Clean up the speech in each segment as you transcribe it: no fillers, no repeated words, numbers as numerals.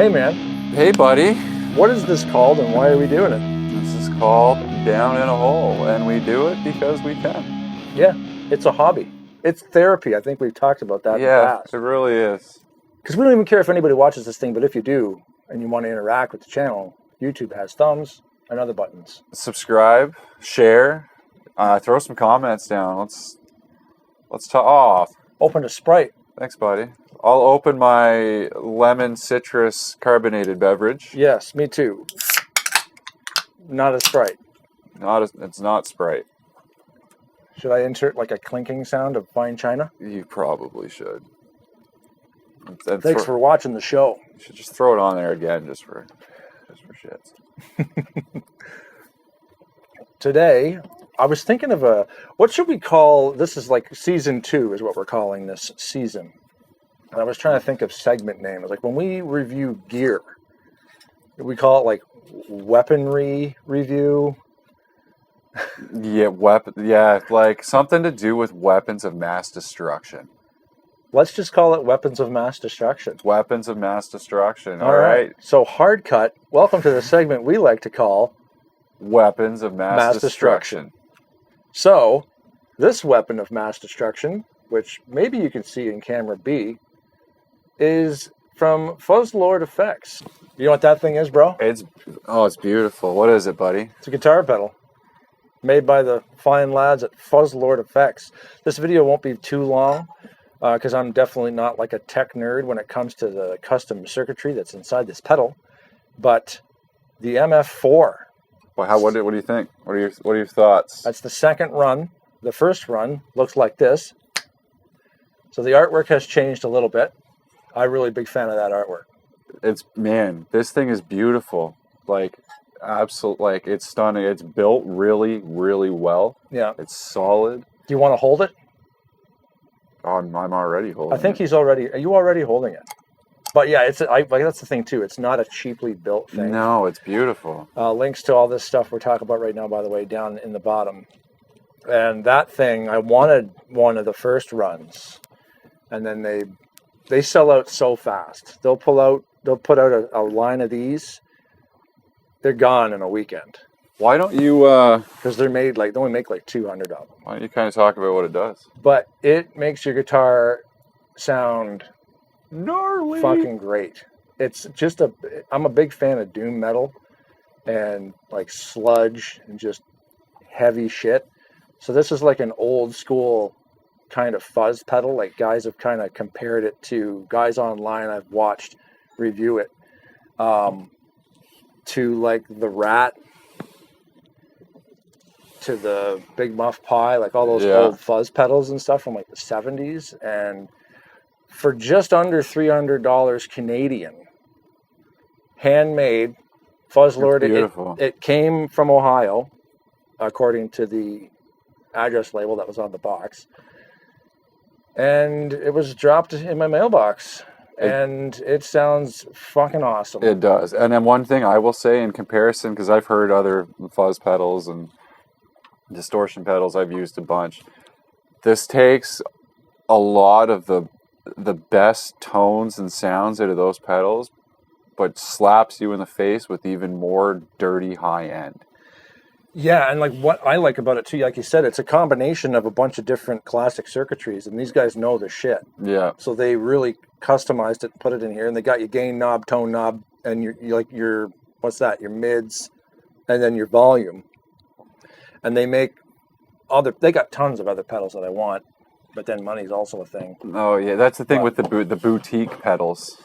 Hey man, Hey buddy, what is this called and why are we doing it? this is called Down in a Hole, and we do it because we can. Yeah, it's a hobby. It's therapy. I think we've talked about that in the Yeah, past. it really is. Because we don't even care if anybody watches this thing, but if you do and you want to interact with the channel, YouTube has thumbs and other buttons. Subscribe, share, throw some comments down. Let's talk. Oh, Open a Sprite. thanks buddy. I'll open my lemon citrus carbonated beverage. Yes, me too. Not a Sprite. It's not Sprite. Should I insert like a clinking sound of fine china? You probably should. Thanks for watching the show. You should just throw it on there again, just for shits. Today, I was thinking of what should we call, this is like season 2 is what we're calling this season. And I was trying to think of segment names. Like when we review gear, we call it like weaponry review. Yeah, like something to do with weapons of mass destruction. Let's just call it weapons of mass destruction. Weapons of mass destruction. All right. So hard cut. Welcome to the segment we like to call weapons of mass destruction. So this weapon of mass destruction, which maybe you can see in camera B, is from Fuzzlord Effects. You know what that thing is, bro? It's beautiful. What is it, buddy? It's a guitar pedal made by the fine lads at Fuzzlord Effects. This video won't be too long because I'm definitely not like a tech nerd when it comes to the custom circuitry that's inside this pedal. But the MF-4. Well, what do you think? What are your thoughts? That's the second run. The first run looks like this. So the artwork has changed a little bit. I'm really big fan of that artwork. This thing is beautiful. Like, like it's stunning. It's built really, really well. Yeah. It's solid. Do you want to hold it? Oh, I'm already holding it. I think are you already holding it? But yeah, that's the thing too. It's not a cheaply built thing. No, it's beautiful. Links to all this stuff we're talking about right now, by the way, down in the bottom. And that thing, I wanted one of the first runs, and then they sell out so fast. They'll put out a line of these. They're gone in a weekend. Why don't you? Because they only make like 200 of them. Why don't you kind of talk about what it does? But it makes your guitar sound gnarly, fucking great. It's just I'm a big fan of doom metal and like sludge and just heavy shit. So this is like an old school kind of fuzz pedal. Like guys have kind of compared it to guys online I've watched review it to like the Rat, to the Big Muff Pie, like all those old fuzz pedals and stuff from like the 70s. And for just under $300 Canadian, handmade, Fuzzlord. It came from Ohio, according to the address label that was on the box. And it was dropped in my mailbox. And it sounds fucking awesome. It does. And then one thing I will say in comparison, because I've heard other fuzz pedals and distortion pedals, I've used a bunch. This takes a lot of the best tones and sounds out of those pedals, but slaps you in the face with even more dirty high end. Yeah, and like what I like about it too, like you said, it's a combination of a bunch of different classic circuitries, and these guys know their shit. Yeah. So they really customized it, put it in here, and they got your gain knob, tone knob, and your what's that? Your mids, and then your volume. And they make they got tons of other pedals that I want, but then money's also a thing. Oh yeah, that's the thing with the boutique pedals.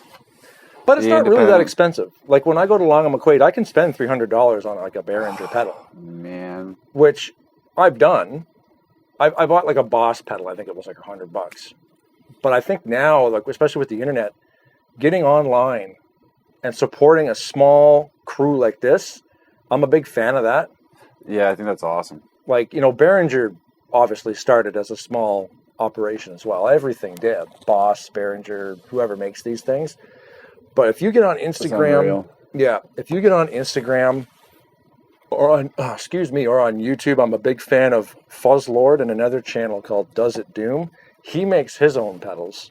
But it's not really that expensive. Like when I go to Long & McQuaid, I can spend $300 on like a Behringer pedal. Man. Which I've done. I bought like a Boss pedal. I think it was like $100. But I think now, like especially with the internet, getting online and supporting a small crew like this, I'm a big fan of that. Yeah, I think that's awesome. Like, Behringer obviously started as a small operation as well. Everything did. Boss, Behringer, whoever makes these things. But if you get on Instagram, if you get on Instagram or on YouTube, I'm a big fan of Fuzzlord and another channel called Does It Doom. He makes his own pedals.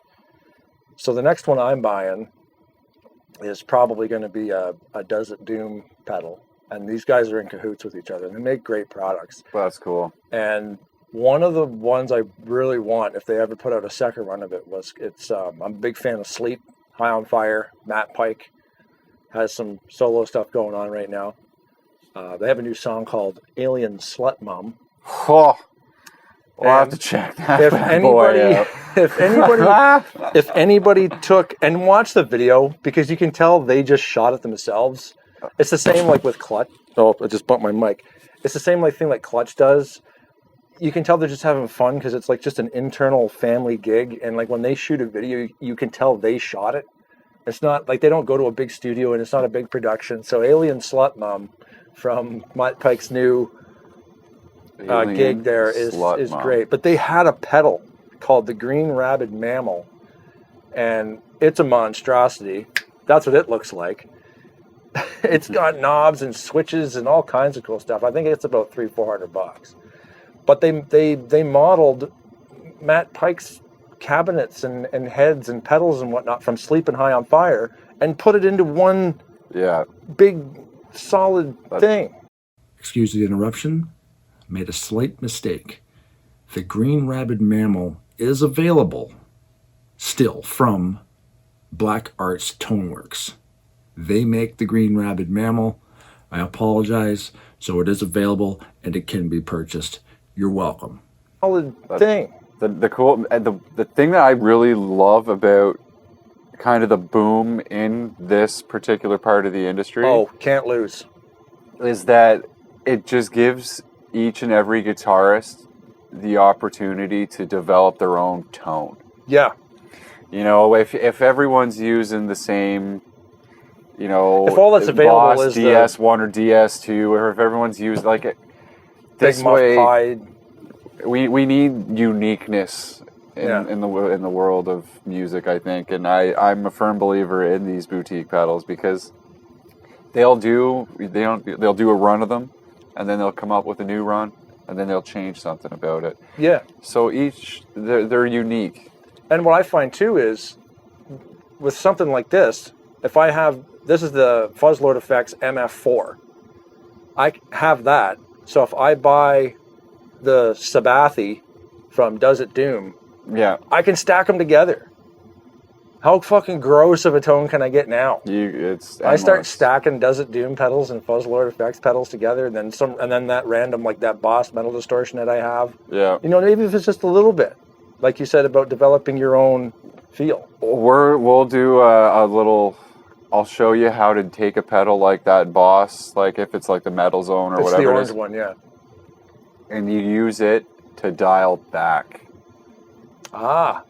So the next one I'm buying is probably going to be a Desert Doom pedal. And these guys are in cahoots with each other. And they make great products. Well, that's cool. And one of the ones I really want, if they ever put out a second run of it, I'm a big fan of Sleep, High on Fire. Matt Pike has some solo stuff going on right now. They have a new song called Alien Slut Mom. Oh, we'll have to check that If bad anybody, boy out. if anybody took and watched the video, because you can tell they just shot it themselves. It's the same like with Clutch. Oh, I just bumped my mic. It's the same thing like Clutch does. You can tell they're just having fun because it's like just an internal family gig. And like when they shoot a video, you can tell they shot it. It's not like they don't go to a big studio and it's not a big production. So Alien Slut Mom from Matt Pike's new gig there is great. But they had a pedal called the Green Rabid Mammal. And it's a monstrosity. That's what it looks like. It's got knobs and switches and all kinds of cool stuff. I think it's about $300-400. But they modeled Matt Pike's cabinets and heads and pedals and whatnot from Sleep and High on Fire and put it into one big solid thing. Excuse the interruption. Made a slight mistake. The Green Rabid Mammal is available still from Black Arts Toneworks. They make the Green Rabid Mammal. I apologize. So it is available and it can be purchased. You're welcome. Solid thing. The thing that I really love about kind of the boom in this particular part of the industry. Oh, can't lose. Is that it just gives each and every guitarist the opportunity to develop their own tone. Yeah. You know, if everyone's using the same, you know, if all that's available Boss is DS1 or DS2, or if everyone's used like it this way, we need uniqueness in the world of music, I think, and I'm a firm believer in these boutique pedals because they'll do a run of them, and then they'll come up with a new run, and then they'll change something about it. Yeah. So they're unique. And what I find too is with something like this, this is the Fuzzlord Effects MF-4. I have that. So if I buy the Sabathie from Desert Doom, I can stack them together. How fucking gross of a tone can I get now? I start stacking Desert Doom pedals and Fuzzlord Effects pedals together, and then that random like that Boss metal distortion that I have. Yeah. You know, maybe if it's just a little bit, like you said about developing your own feel. We'll do a little. I'll show you how to take a pedal like that Boss, like if it's like the Metal Zone or whatever. It's the orange one, yeah. And you use it to dial back. Ah.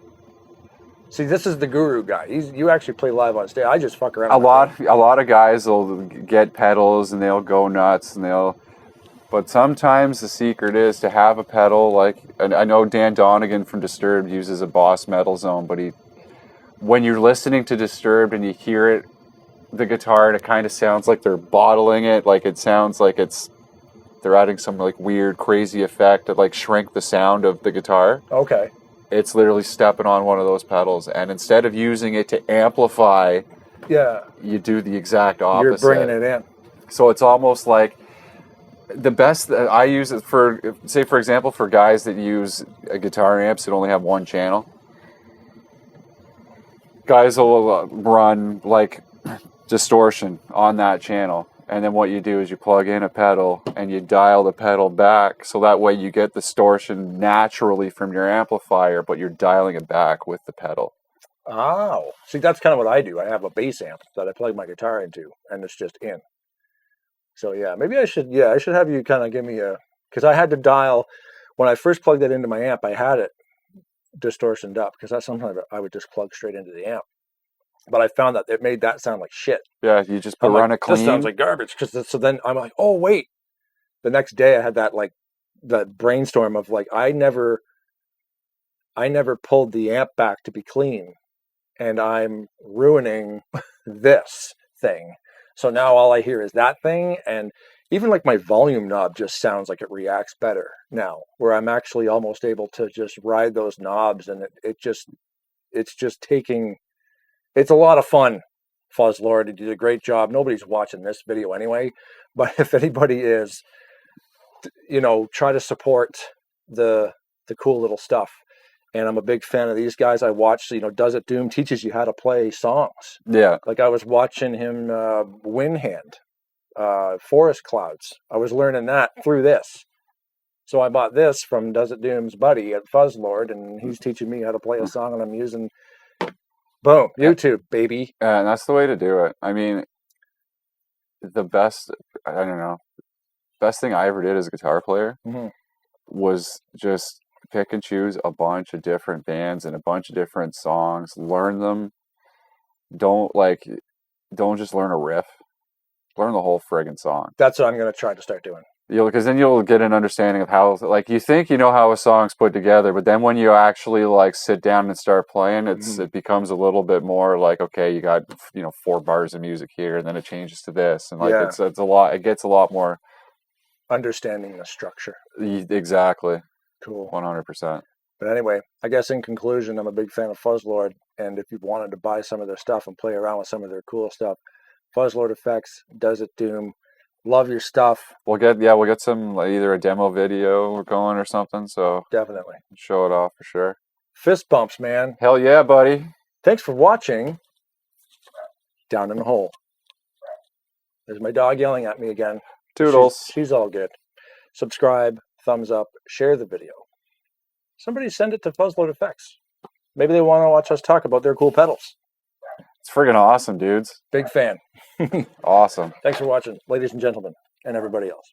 See, this is the guru guy. You actually play live on stage. I just fuck around. A lot of guys will get pedals and they'll go nuts but sometimes the secret is to have a pedal like, and I know Dan Donegan from Disturbed uses a Boss Metal Zone, but when you're listening to Disturbed and you hear the guitar, and it kind of sounds like they're bottling it, like it sounds like they're adding some like weird, crazy effect to like shrink the sound of the guitar. Okay. It's literally stepping on one of those pedals, and instead of using it to amplify, you do the exact opposite. You're bringing it in. So it's almost like the best. I use it for example, for guys that use guitar amps that only have one channel. Guys will run like distortion on that channel, and then what you do is you plug in a pedal and you dial the pedal back, so that way you get distortion naturally from your amplifier, but you're dialing it back with the pedal. Oh, see, that's kind of what I do. I have a bass amp that I plug my guitar into, and it's just in. So yeah, maybe I should have you kind of give me because I had to dial, when I first plugged it into my amp, I had it distortioned up, because sometimes I would just plug straight into the amp. But I found that it made that sound like shit. Yeah, you just run it clean. This sounds like garbage. So then I'm like, oh wait. The next day I had that brainstorm of like, I never pulled the amp back to be clean, and I'm ruining this thing. So now all I hear is that thing, and even like my volume knob just sounds like it reacts better now, where I'm actually almost able to just ride those knobs, and it's just taking. It's a lot of fun Fuzzlord. He did a great job. Nobody's watching this video anyway, but if anybody is, try to support the cool little stuff. And I'm a big fan of these guys. I watched, Does It Doom teaches you how to play songs. Yeah. Like I was watching him Wind Hand, Forest Clouds. I was learning that through this. So I bought this from Does It Doom's buddy at Fuzzlord, and he's teaching me how to play a song, and I'm using, boom, YouTube, baby. And that's the way to do it. I mean, the best thing I ever did as a guitar player was just pick and choose a bunch of different bands and a bunch of different songs, learn them. Don't just learn a riff. Learn the whole friggin' song. That's what I'm going to try to start doing. Because then you'll get an understanding of how, you think you know how a song's put together, but then when you actually sit down and start playing, it becomes a little bit more like, okay, you got 4 bars of music here, and then it changes to this, and it's a lot. It gets a lot more understanding the structure. Exactly. Cool. 100%. But anyway, I guess in conclusion, I'm a big fan of Fuzzlord, and if you wanted to buy some of their stuff and play around with some of their cool stuff, Fuzzlord Effects, Does It Doom. Love your stuff. We'll get some either a demo video going or something. So definitely show it off for sure. Fist bumps, man. Hell yeah, buddy. Thanks for watching. Down in the hole. There's my dog yelling at me again. Toodles. She's all good. Subscribe, thumbs up, share the video. Somebody send it to Fuzzlord Effects. Maybe they want to watch us talk about their cool pedals. It's friggin' awesome, dudes. Big fan. Awesome. Thanks for watching, ladies and gentlemen, and everybody else.